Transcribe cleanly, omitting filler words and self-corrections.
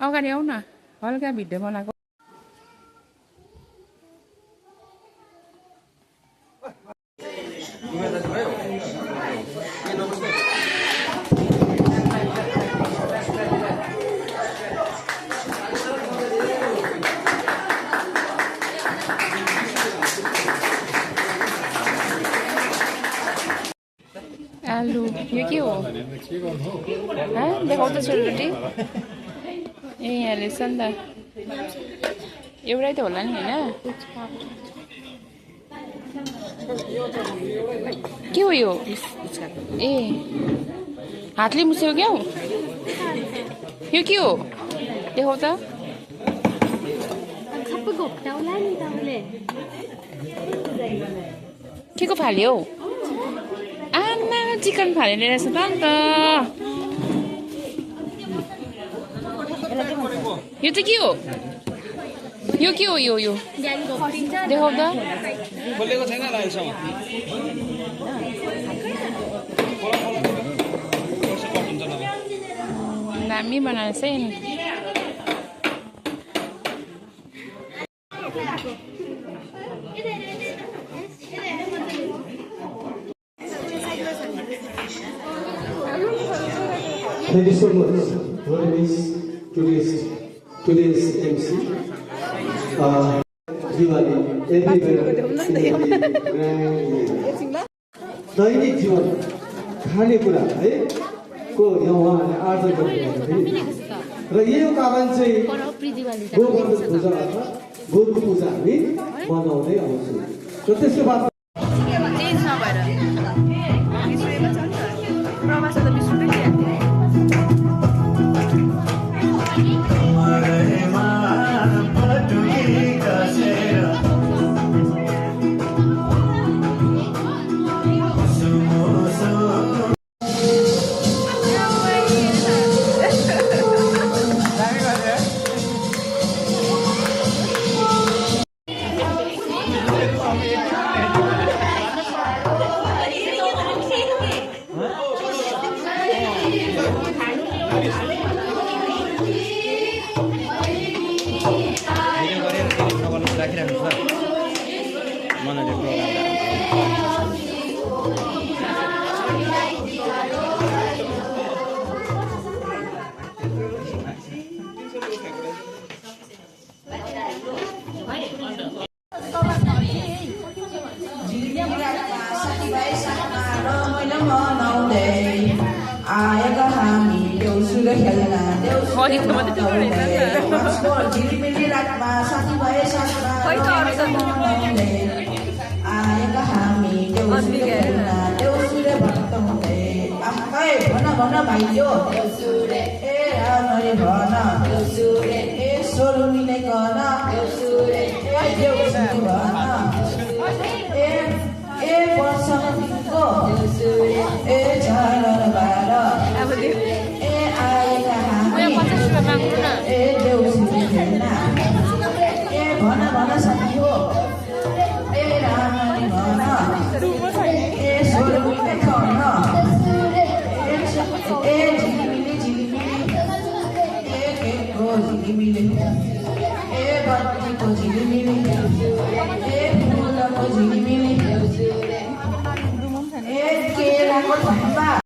अगाडि आऊ न हल्का भिडियो बनाएको आलु यो के हो देखाउँछ सेलरोटी ए यहाँ लेख्छ नि त एउटै त होला नि होइन के हो यो ए हातले मुछ्यो क्या हो यो के हो देखाउ त के को फाल्यो आमा चिकन फालेर रहेछ त अन्त यो त के हो यो के हो यो देखाउ त खोलेको छैन अहिलेसम्म दामी बनाएछ नि Thank you so much for today's MC. Diwali, दैनिक जीवन खानेकुरा है को यहाँ उहाँले आर्जन गर्नुभएको र यो कारण चाहिँ गोवर्धन पूजा अथवा गोरु पूजा हामी मनाउँदै आउँछौँ र त्यसको बाद आएगा हामी देउसुरे खेल्न झिलिमिली रातमा साथीभाइ आएका हामी देउसुरे खेल्न देउसुरे भट्टाउँदै आफै भन भाइयो देउसुरे ए रामरी भन देउसुरे ए सोरु मिलेकन देउसुरे ए देउसुरे भन ए वर्षको देउसुरे ए झरर बार ए आएका हामी ए देउसुरे खेल्न ए भन साथी हो ए रामरी भन ए सोरु मिलेकन ए झिलिमिली ए केको झिलिमिली ए बत्तीको झिलिमिली ए फुलको झिलिमिली ए केराको थम्बा